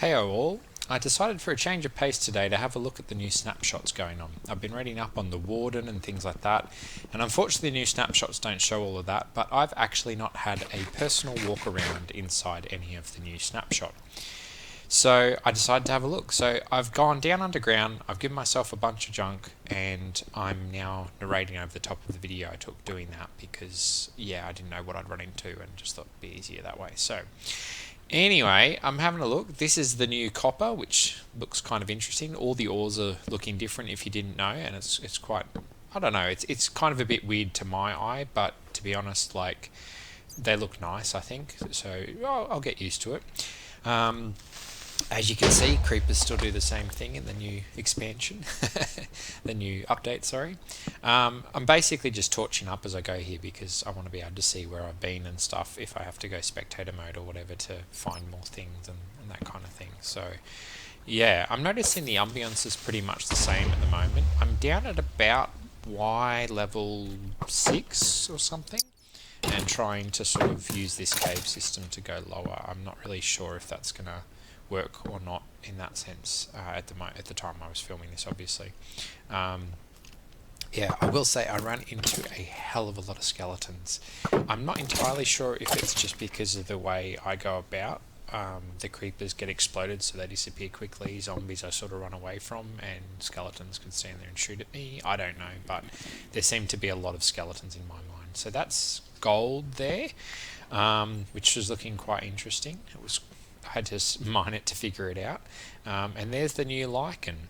Hey all, I decided for a change of pace today to have a look at the new snapshots going on. I've been reading up on the Warden and things like that, and unfortunately the new snapshots don't show all of that, but I've actually not had a personal walk around inside any of the new snapshot. So I decided to have a look. So I've gone down underground, I've given myself a bunch of junk, and I'm now narrating over the top of the video I took doing that because, yeah, I didn't know what I'd run into and just thought it'd be easier that way. So anyway, I'm having a look. This is the new copper, which looks kind of interesting. All the ores are looking different if you didn't know, and it's quite, I don't know, it's kind of a bit weird to my eye, but to be honest, like, they look nice, I think, so I'll get used to it. As you can see, creepers still do the same thing in the new expansion, the new update, sorry. I'm basically just torching up as I go here because I want to be able to see where I've been and stuff if I have to go spectator mode or whatever to find more things and that kind of thing. So yeah, I'm noticing the ambience is pretty much the same at the moment. I'm down at about Y level 6 or something, and trying to sort of use this cave system to go lower. I'm not really sure if that's going to work or not in that sense at the time I was filming this, obviously. Yeah, I will say I ran into a hell of a lot of skeletons. I'm not entirely sure if it's just because of the way I go about. The creepers get exploded so they disappear quickly, zombies I sort of run away from, and skeletons can stand there and shoot at me. I don't know, but there seem to be a lot of skeletons in my mind. So that's gold there, which was looking quite interesting. I had to mine it to figure it out. And there's the new lichen.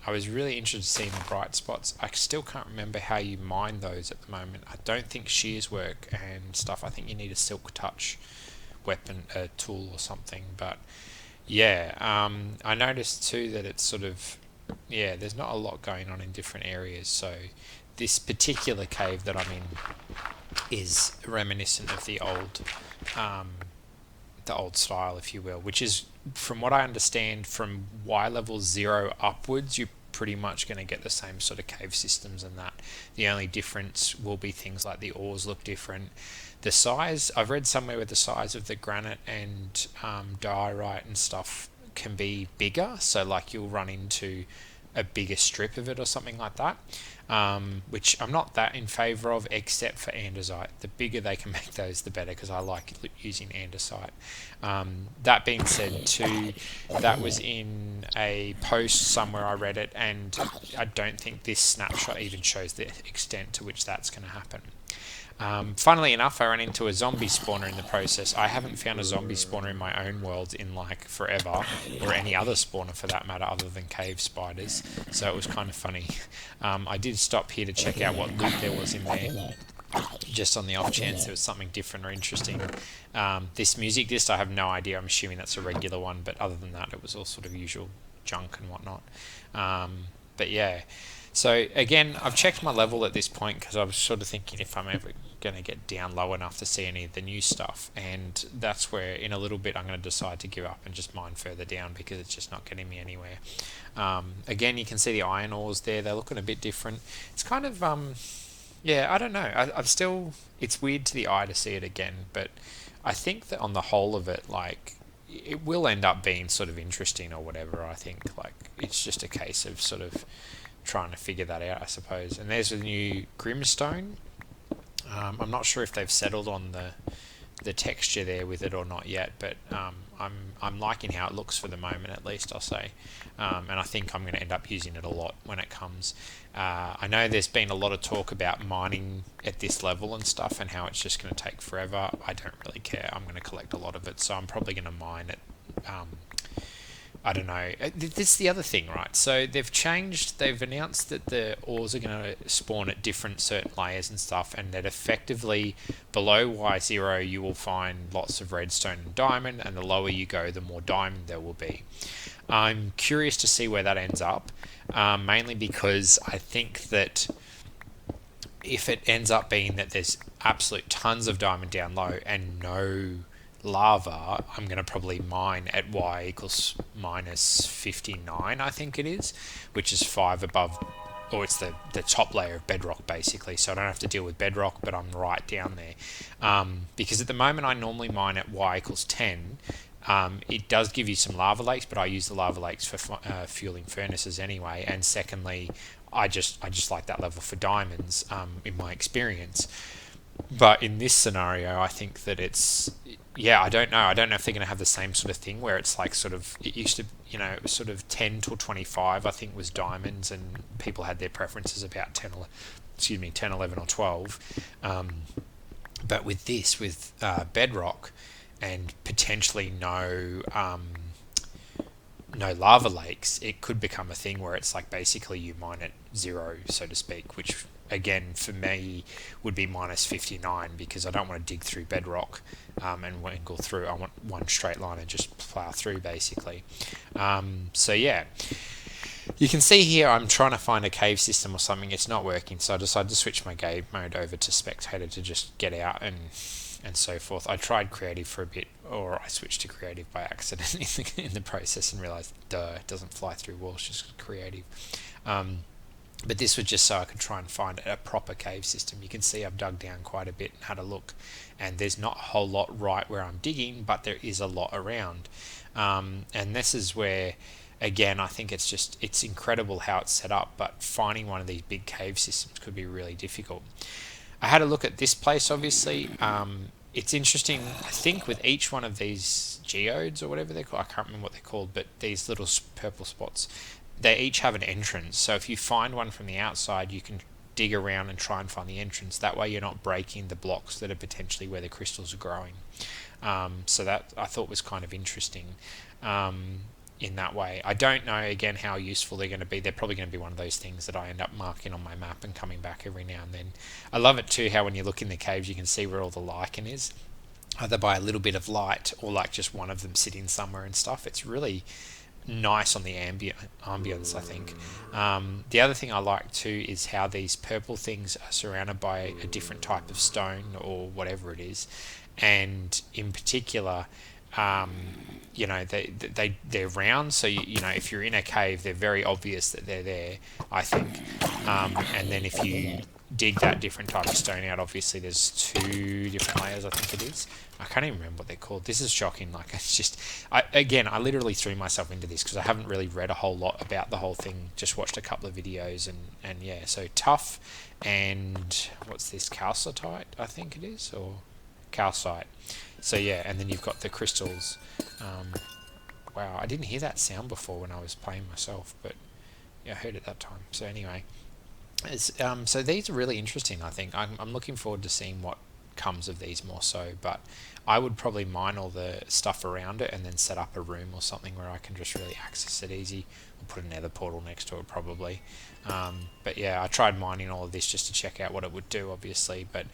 I was really interested to see the bright spots. I still can't remember how you mine those at the moment. I don't think shears work and stuff. I think you need a silk touch weapon, a tool or something. But yeah, I noticed too that it's sort of, yeah, there's not a lot going on in different areas. So this particular cave that I'm in is reminiscent of the old style, if you will, which is, from what I understand, from Y level 0 upwards, you're pretty much going to get the same sort of cave systems and that. The only difference will be things like the ores look different. The size, I've read somewhere where the size of the granite and diorite and stuff can be bigger, so like you'll run into a bigger strip of it or something like that, which I'm not that in favour of, except for andesite. The bigger they can make those, the better, because I like using andesite. That being said too, that was in a post somewhere I read it, and I don't think this snapshot even shows the extent to which that's going to happen. Funnily enough, I ran into a zombie spawner in the process. I haven't found a zombie spawner in my own world in like forever, or any other spawner for that matter other than cave spiders, so it was kind of funny. I did stop here to check out what loot there was in there, just on the off chance there was something different or interesting. This music disc, I have no idea. I'm assuming that's a regular one, but other than that it was all sort of usual junk and whatnot. But yeah, so again, I've checked my level at this point because I was sort of thinking if I'm ever going to get down low enough to see any of the new stuff, and that's where in a little bit I'm going to decide to give up and just mine further down because it's just not getting me anywhere. Again, you can see the iron ores there. They're looking a bit different. It's kind of yeah, I don't know. I'm still, it's weird to the eye to see it again, but I think that on the whole of it, like, it will end up being sort of interesting or whatever. I think like it's just a case of sort of trying to figure that out, I suppose. And there's a new Grimstone. I'm not sure if they've settled on the texture there with it or not yet, but I'm liking how it looks for the moment, at least, I'll say. And I think I'm going to end up using it a lot when it comes. I know there's been a lot of talk about mining at this level and stuff and how it's just going to take forever. I don't really care. I'm going to collect a lot of it, so I'm probably going to mine it. I don't know. This is the other thing, right? So they've announced that the ores are going to spawn at different certain layers and stuff, and that effectively below Y0 you will find lots of redstone and diamond, and the lower you go, the more diamond there will be. I'm curious to see where that ends up, mainly because I think that if it ends up being that there's absolute tons of diamond down low and no lava, I'm going to probably mine at y equals minus 59, I think it is, which is 5 above, or it's the top layer of bedrock basically, so I don't have to deal with bedrock, but I'm right down there. Because at the moment I normally mine at y equals 10, It does give you some lava lakes, but I use the lava lakes for fueling furnaces anyway. And secondly, I just like that level for diamonds, in my experience. But in this scenario, I think that it's, yeah, I don't know. I don't know if they're going to have the same sort of thing where it's like sort of, it used to, it was sort of 10 till 25, I think, was diamonds, and people had their preferences about 10, 10, 11, or 12. But with this, with bedrock and potentially no lava lakes, it could become a thing where it's like basically you mine at zero, so to speak, which again for me would be minus 59, because I don't want to dig through bedrock and go through. I want one straight line and just plow through basically. So yeah, you can see here I'm trying to find a cave system or something. It's not working, so I decided to switch my game mode over to spectator to just get out and so forth. I tried creative for a bit, or I switched to creative by accident in the process and realized, it doesn't fly through walls, just creative. But this was just so I could try and find a proper cave system. You can see I've dug down quite a bit and had a look, and there's not a whole lot right where I'm digging, but there is a lot around. And this is where, again, I think it's incredible how it's set up, but finding one of these big cave systems could be really difficult. I had a look at this place, obviously. It's interesting, I think, with each one of these geodes, or whatever they're called, I can't remember what they're called, but these little purple spots, they each have an entrance. So if you find one from the outside, you can dig around and try and find the entrance. That way you're not breaking the blocks that are potentially where the crystals are growing. So that I thought was kind of interesting. In that way, I don't know again how useful they're going to be. They're probably going to be one of those things that I end up marking on my map and coming back every now and then. I love it too how when you look in the caves you can see where all the lichen is, either by a little bit of light or like just one of them sitting somewhere and stuff. It's really nice on the ambience, I think. The other thing I like too is how these purple things are surrounded by a different type of stone or whatever it is, and in particular, they're round, so if you're in a cave, they're very obvious that they're there, I think. And then if you dig that different type of stone out, obviously there's 2 different layers, I think it is. I can't even remember what they're called. This is shocking. Like, it's just, I literally threw myself into this because I haven't really read a whole lot about the whole thing. Just watched a couple of videos and yeah. So tough, and what's this, calcitite, I think it is, or calcite. So yeah, and then you've got the crystals. Wow, I didn't hear that sound before when I was playing myself, but yeah, I heard it that time. So anyway, so these are really interesting, I think. I'm looking forward to seeing what comes of these more so, but I would probably mine all the stuff around it and then set up a room or something where I can just really access it easy, or put a nether portal next to it probably. But yeah, I tried mining all of this just to check out what it would do, obviously, but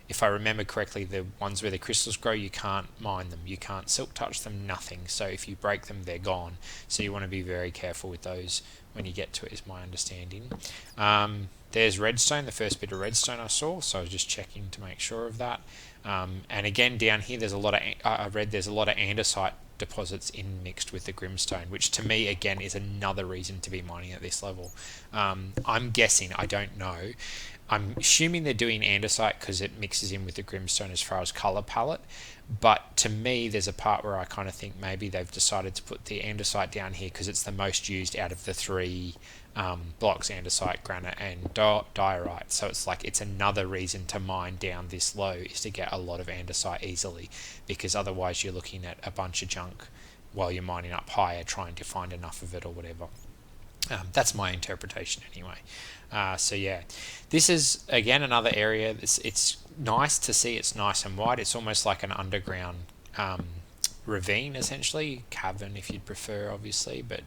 if I remember correctly, the ones where the crystals grow, you can't mine them, you can't silk touch them, nothing. So if you break them, they're gone. So you want to be very careful with those when you get to it, is my understanding. There's redstone, the first bit of redstone I saw, so I was just checking to make sure of that. And again, down here, there's a lot of, I read there's a lot of andesite deposits in mixed with the Grimstone, which to me, again, is another reason to be mining at this level. I'm guessing, I don't know. I'm assuming they're doing andesite because it mixes in with the Grimstone as far as colour palette, but to me there's a part where I kind of think maybe they've decided to put the andesite down here because it's the most used out of the 3 blocks, andesite, granite and diorite. So it's like it's another reason to mine down this low, is to get a lot of andesite easily, because otherwise you're looking at a bunch of junk while you're mining up higher trying to find enough of it or whatever. That's my interpretation anyway. So yeah, this is again another area. It's nice to see. It's nice and wide. It's almost like an underground ravine, essentially, cavern if you'd prefer, obviously. But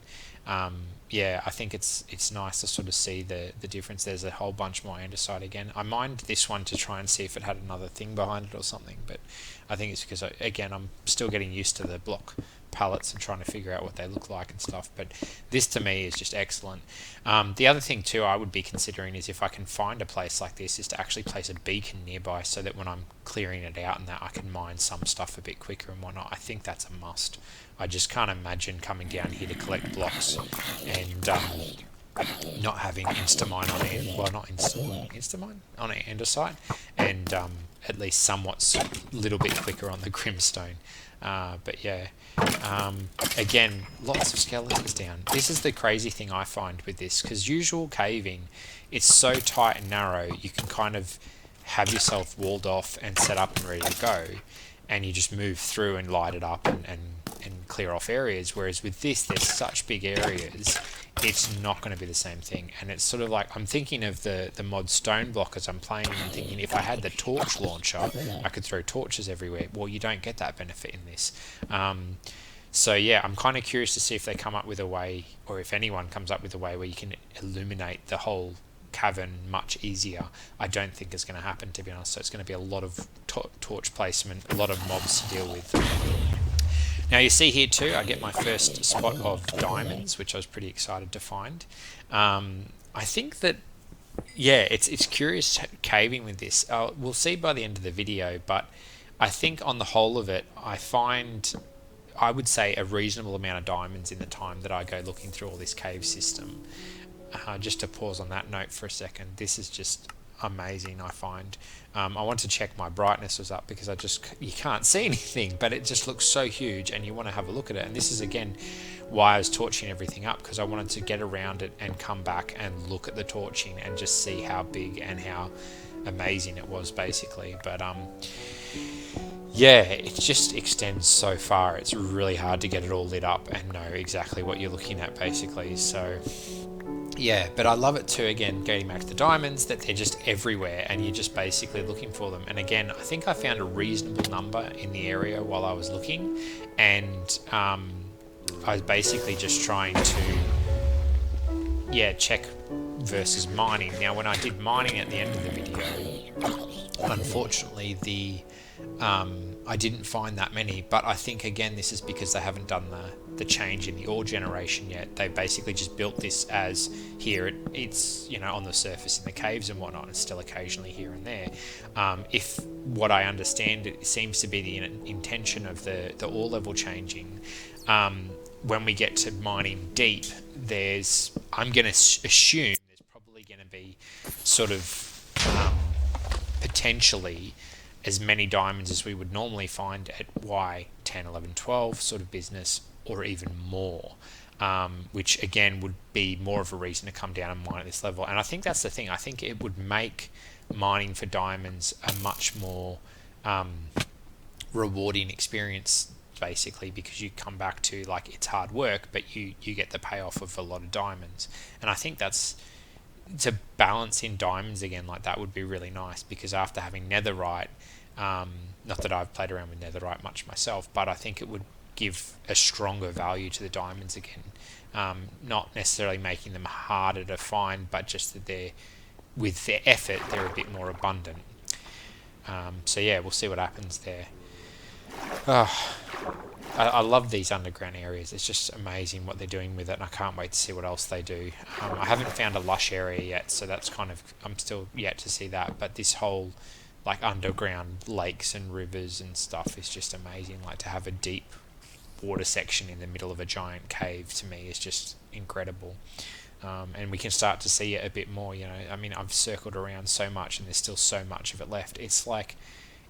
yeah, I think it's nice to sort of see the difference. There's a whole bunch more andesite again. I mined this one to try and see if it had another thing behind it or something, but I think it's because again I'm still getting used to the block palettes and trying to figure out what they look like and stuff, but this to me is just excellent. The other thing too I would be considering is, if I can find a place like this, is to actually place a beacon nearby so that when I'm clearing it out and that, I can mine some stuff a bit quicker and whatnot. I think that's a must. I just can't imagine coming down here to collect blocks and not having Instamine on it, well, not Instamine on andesite, and at least somewhat a little bit quicker on the Grimstone. But yeah, again, lots of skeletons down. This is the crazy thing I find with this, because usual caving, it's so tight and narrow, you can kind of have yourself walled off and set up and ready to go, and you just move through and light it up and clear off areas. Whereas with this, there's such big areas, it's not going to be the same thing. And it's sort of like, I'm thinking of the mod stone block as I'm playing, and thinking if I had the torch launcher, I could throw torches everywhere. Well, you don't get that benefit in this. So yeah, I'm kind of curious to see if they come up with a way, or if anyone comes up with a way where you can illuminate the whole cavern much easier. I don't think it's going to happen, to be honest. So it's going to be a lot of torch placement, a lot of mobs to deal with. Now you see here too, I get my first spot of diamonds, which I was pretty excited to find. I think that, yeah, it's curious caving with this. We'll see by the end of the video, but I think on the whole of it, I would say a reasonable amount of diamonds in the time that I go looking through all this cave system. Just to pause on that note for a second, this is just amazing, I find. I want to check my brightness was up, because you can't see anything, but it just looks so huge and you want to have a look at it. And this is again why I was torching everything up, because I wanted to get around it and come back and look at the torching and just see how big and how amazing it was, basically. But yeah, it just extends so far, it's really hard to get it all lit up and know exactly what you're looking at, basically. So yeah, but I love it too, again, getting back to the diamonds, that they're just everywhere and you're just basically looking for them. And again, I think I found a reasonable number in the area while I was looking, and I was basically just trying to, yeah, check versus mining. Now, when I did mining at the end of the video, unfortunately, I didn't find that many, but I think again this is because they haven't done the change in the ore generation yet. They basically just built this as here it's on the surface in the caves and whatnot, and still occasionally here and there. If what I understand, it seems to be the intention of the ore level changing. When we get to mining deep, I'm going to assume there's probably going to be sort of potentially as many diamonds as we would normally find at Y 10, 11, 12 sort of business, or even more, which again would be more of a reason to come down and mine at this level. And I think that's the thing. I think it would make mining for diamonds a much more rewarding experience, basically, because you come back to, like, it's hard work, but you get the payoff of a lot of diamonds. And I think that's, to balance in diamonds again like that would be really nice, because after having netherite, not that I've played around with netherite much myself, but I think it would give a stronger value to the diamonds again, not necessarily making them harder to find, but just that with their effort they're a bit more abundant. So yeah, we'll see what happens there. I love these underground areas. It's just amazing what they're doing with it, and I can't wait to see what else they do. I haven't found a lush area yet, so that's I'm still yet to see that, but this whole like underground lakes and rivers and stuff is just amazing. Like, to have a deep water section in the middle of a giant cave, to me, is just incredible. And we can start to see it a bit more, I mean, I've circled around so much and there's still so much of it left. It's like,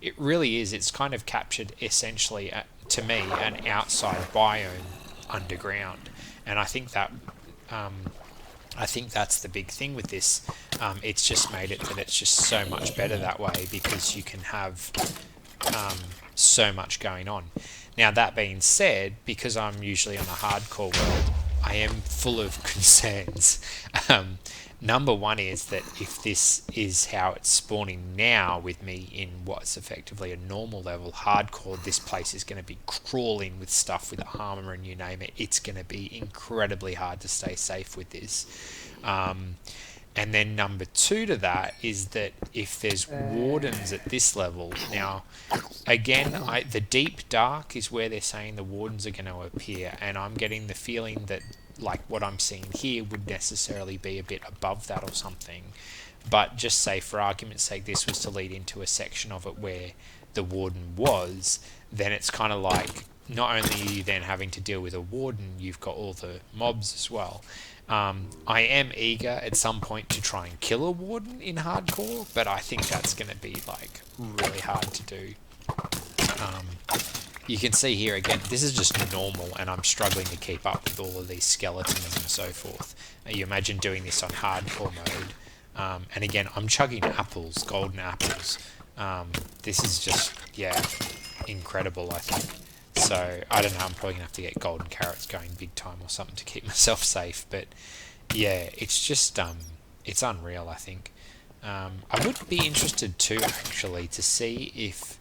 it really is, it's kind of captured essentially, to me, an outside biome underground. And I think that's the big thing with this. It's just made it that it's just so much better that way, because you can have so much going on. Now, that being said, because I'm usually on a hardcore world, I am full of concerns. Number one is that if this is how it's spawning now with me in what's effectively a normal level, hardcore, this place is going to be crawling with stuff with armor and you name it. It's going to be incredibly hard to stay safe with this. And then number two to that is that if there's wardens at this level, now, again, the deep dark is where they're saying the wardens are going to appear, and I'm getting the feeling that, like, what I'm seeing here would necessarily be a bit above that or something. But just say, for argument's sake, this was to lead into a section of it where the warden was, then it's kind of like not only are you then having to deal with a warden, you've got all the mobs as well. I am eager at some point to try and kill a warden in hardcore, but I think that's going to be like really hard to do. You can see here again, this is just normal, and I'm struggling to keep up with all of these skeletons and so forth. You imagine doing this on hardcore mode, and again, I'm chugging apples, golden apples. This is just, yeah, incredible, I think. So, I don't know, I'm probably going to have to get golden carrots going big time or something to keep myself safe, but yeah, it's just, it's unreal, I think. I would be interested too, actually, to see if,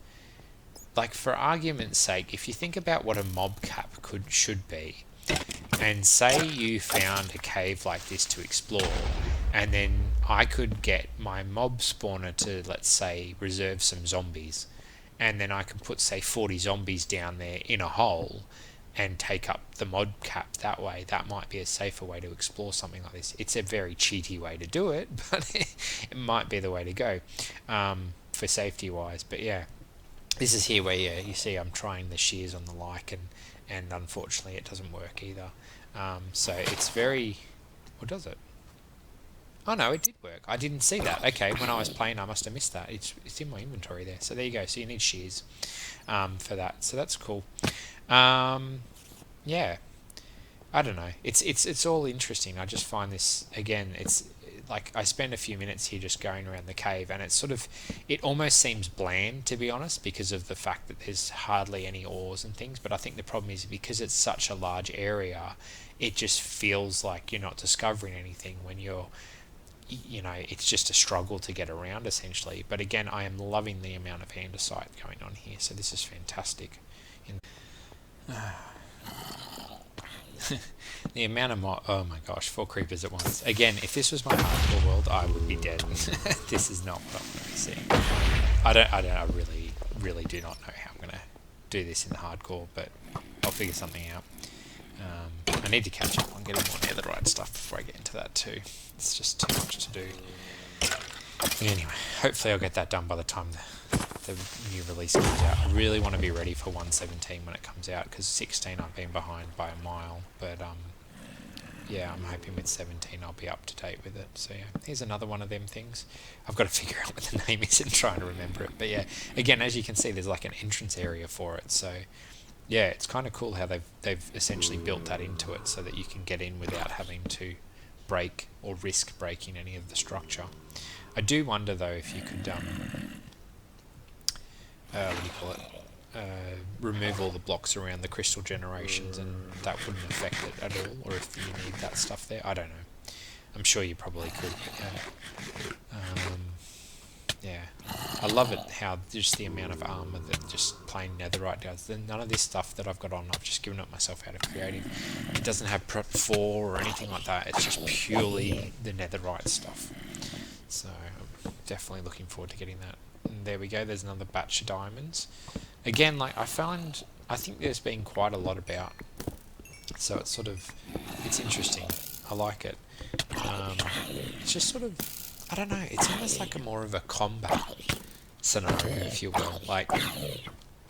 like, for argument's sake, if you think about what a mob cap should be, and say you found a cave like this to explore, and then I could get my mob spawner to, let's say, reserve some zombies, and then I could put, say, 40 zombies down there in a hole and take up the mod cap that way. That might be a safer way to explore something like this. It's a very cheaty way to do it, but it might be the way to go for safety wise. But yeah, this is here where you see I'm trying the shears on the like, and unfortunately it doesn't work either. So it's very... Or does it? Oh no, it did work. I didn't see that. Okay, when I was playing I must have missed that. It's in my inventory there. So there you go. So you need shears for that. So that's cool. Yeah. I don't know. It's all interesting. I just find this, again, it's like I spend a few minutes here just going around the cave, and it's sort of, it almost seems bland, to be honest, because of the fact that there's hardly any ores and things. But I think the problem is because it's such a large area, it just feels like you're not discovering anything when you're, you know, it's just a struggle to get around essentially. But again, I am loving the amount of andesite going on here, so this is fantastic. The amount of oh my gosh, 4 creepers at once. Again, if this was my hardcore world, I would be dead. This is not what I'm going to be seeing. I really do not know how I'm going to do this in hardcore, but I'll figure something out. I need to catch up on getting more netherite stuff before I get into that too. It's just too much to do. But anyway, hopefully I'll get that done by the time the new release comes out. I really want to be ready for 1.17 when it comes out, because 16 I've been behind by a mile, but yeah, I'm hoping with 17 I'll be up to date with it. So yeah, here's another one of them things. I've got to figure out what the name is and try and remember it. But yeah, again, as you can see, there's like an entrance area for it, so yeah, it's kind of cool how they've essentially built that into it so that you can get in without having to break or risk breaking any of the structure. I do wonder though if you could what do you call it? Remove all the blocks around the crystal generations, and that wouldn't affect it at all, or if you need that stuff there. I don't know. I'm sure you probably could. Yeah, I love it how just the amount of armor that just plain netherite does. Then none of this stuff that I've got on, I've just given it myself out of creative. It doesn't have prep 4 or anything like that. It's just purely the netherite stuff. So I'm definitely looking forward to getting that. And there we go, there's another batch of diamonds. Again, like I think there's been quite a lot about, so it's sort of, it's interesting. I like it. It's just sort of, I don't know, it's almost like a more of a combat scenario, if you will. Like,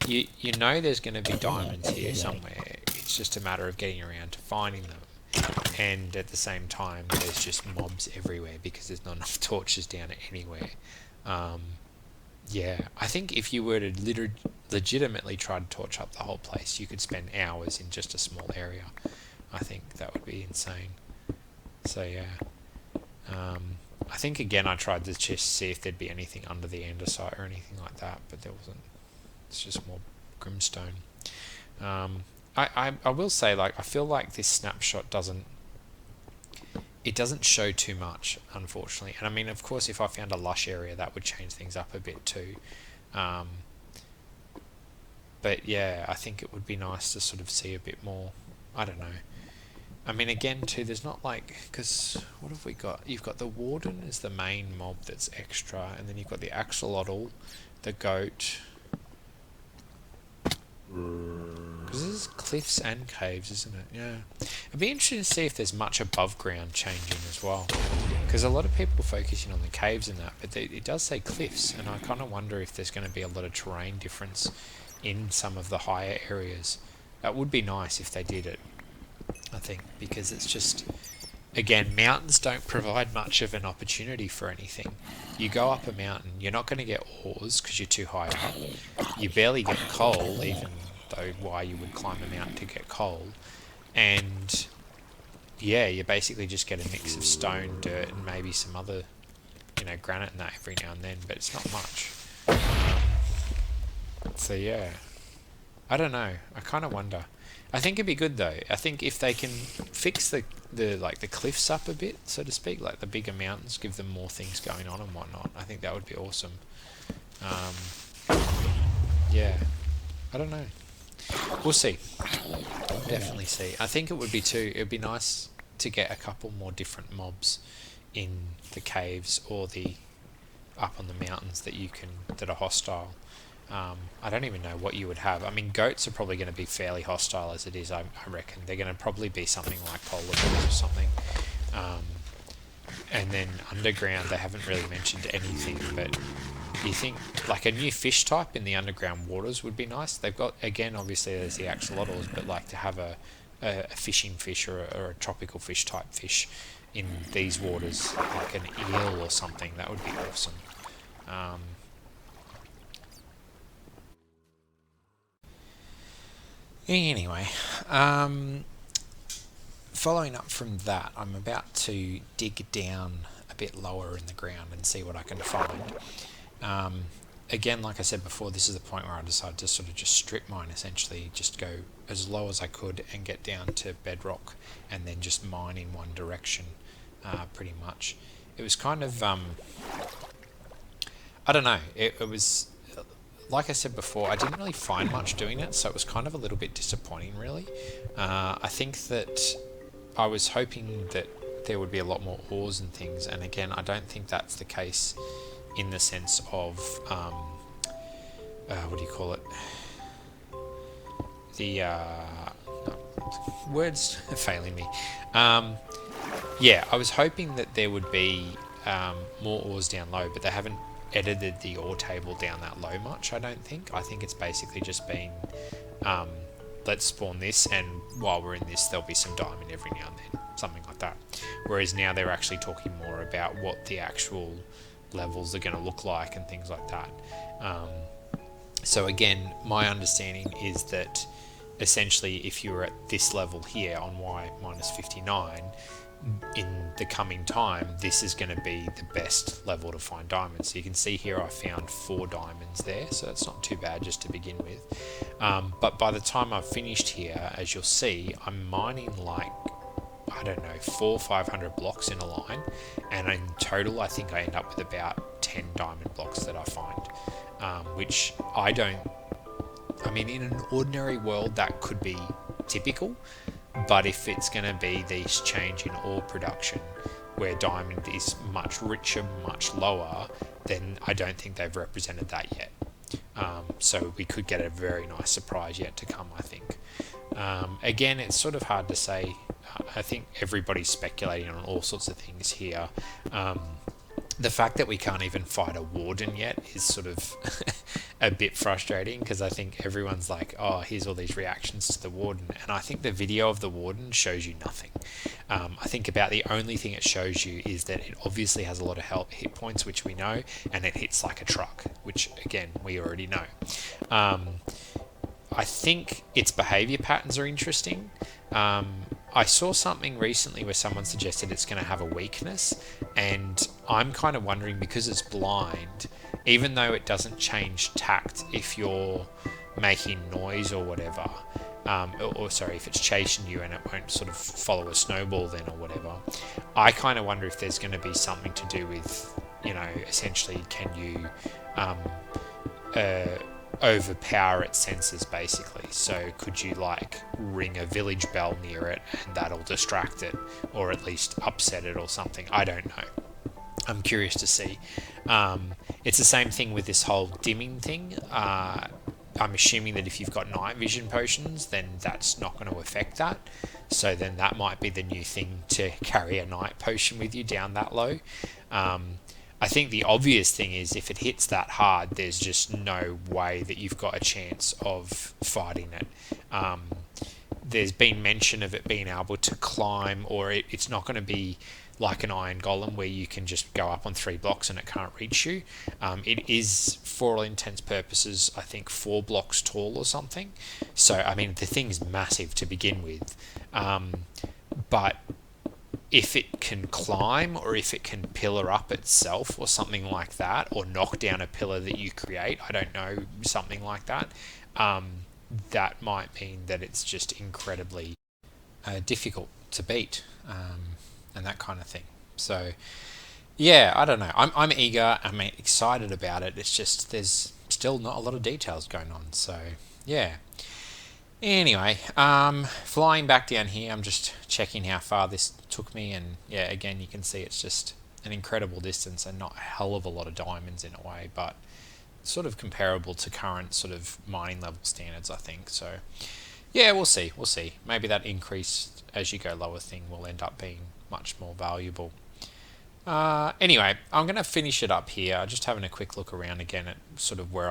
you know there's going to be diamonds here somewhere. It's just a matter of getting around to finding them. And at the same time, there's just mobs everywhere because there's not enough torches down anywhere. Yeah, I think if you were to legitimately try to torch up the whole place, you could spend hours in just a small area. I think that would be insane. So yeah, I think again I tried to just see if there'd be anything under the andesite or anything like that, but there wasn't. It's just more Grimstone. I will say, like, I feel like this snapshot doesn't show too much, unfortunately. And I mean, of course, if I found a lush area, that would change things up a bit too. But yeah, I think it would be nice to sort of see a bit more. I don't know. I mean, again, too, there's not like, because what have we got? You've got the warden as the main mob that's extra, and then you've got the axolotl, the goat. Because this is cliffs and caves, isn't it? Yeah. It'd be interesting to see if there's much above ground changing as well. Because a lot of people are focusing on the caves and that, but it does say cliffs, and I kind of wonder if there's going to be a lot of terrain difference in some of the higher areas. That would be nice if they did it, I think, because it's just, again, mountains don't provide much of an opportunity for anything. You go up a mountain, you're not going to get ores because you're too high up. You barely get coal, even though why you would climb a mountain to get coal. And yeah, you basically just get a mix of stone, dirt, and maybe some other, granite and that every now and then, but it's not much. So yeah, I don't know. I kind of wonder. I think it'd be good though. I think if they can fix the cliffs up a bit, so to speak, like the bigger mountains, give them more things going on and whatnot. I think that would be awesome. Yeah, I don't know. We'll see. Definitely see. I think it would be too. It'd be nice to get a couple more different mobs in the caves or the up on the mountains that are hostile. I don't even know what you would have. I mean, goats are probably going to be fairly hostile as it is, I reckon. They're going to probably be something like polar bears or something. And then underground, they haven't really mentioned anything, but you think like a new fish type in the underground waters would be nice. They've got, again, obviously there's the axolotls, but like to have a fishing fish or a tropical fish type fish in these waters, like an eel or something, that would be awesome. Anyway, following up from that, I'm about to dig down a bit lower in the ground and see what I can find. Again, like I said before, this is the point where I decided to sort of just strip mine, essentially, just go as low as I could and get down to bedrock and then just mine in one direction, pretty much. It was kind of, I don't know, it was... Like I said before, I didn't really find much doing it, so it was kind of a little bit disappointing, really. I think that I was hoping that there would be a lot more ores and things, and again, I don't think that's the case in the sense of, what do you call it? The, words are failing me. Yeah, I was hoping that there would be more ores down low, but they haven't edited the ore table down that low much, I don't think. I think it's basically just been let's spawn this, and while we're in this there'll be some diamond every now and then, something like that. Whereas now they're actually talking more about what the actual levels are going to look like and things like that. So again, my understanding is that essentially if you're at this level here on Y minus 59, in the coming time, this is going to be the best level to find diamonds. So you can see here I found 4 diamonds there, so that's not too bad just to begin with. But by the time I've finished here, as you'll see, I'm mining like, I don't know, 400 or 500 blocks in a line, and in total I think I end up with about 10 diamond blocks that I find, which I mean, in an ordinary world that could be typical, but if it's going to be this change in ore production where diamond is much richer, much lower, then I don't think they've represented that yet. So we could get a very nice surprise yet to come, I think. Again, it's sort of hard to say. I think everybody's speculating on all sorts of things here. The fact that we can't even fight a warden yet is sort of a bit frustrating, because I think everyone's like, oh, here's all these reactions to the warden, and I think the video of the warden shows you nothing. I think about the only thing it shows you is that it obviously has a lot of hit points, which we know, and it hits like a truck, which again we already know. I think its behavior patterns are interesting. I saw something recently where someone suggested it's going to have a weakness, and I'm kind of wondering, because it's blind, even though it doesn't change tact if you're making noise or whatever, or sorry, if it's chasing you and it won't sort of follow a snowball then or whatever, I kind of wonder if there's going to be something to do with, essentially, can you overpower its senses, basically. So could you like ring a village bell near it and that'll distract it, or at least upset it or something? I don't know. I'm curious to see. It's the same thing with this whole dimming thing. I'm assuming that if you've got night vision potions, then that's not going to affect that. So then that might be the new thing, to carry a night potion with you down that low. I think the obvious thing is if it hits that hard, there's just no way that you've got a chance of fighting it. There's been mention of it being able to climb, or it's not going to be like an iron golem where you can just go up on 3 blocks and it can't reach you. It is, for all intents purposes, I think 4 blocks tall or something. So, I mean, the thing's massive to begin with. But if it can climb, or if it can pillar up itself or something like that, or knock down a pillar that you create, I don't know, something like that, that might mean that it's just incredibly difficult to beat, and that kind of thing. So yeah, I don't know, I'm eager, I'm excited about it. It's just there's still not a lot of details going on. So yeah. Anyway, flying back down here, I'm just checking how far this took me, and yeah, again, you can see it's just an incredible distance and not a hell of a lot of diamonds in a way, but sort of comparable to current sort of mining level standards, I think. So yeah, we'll see. Maybe that increase as you go lower thing will end up being much more valuable. Anyway, I'm going to finish it up here. Just having a quick look around again at sort of where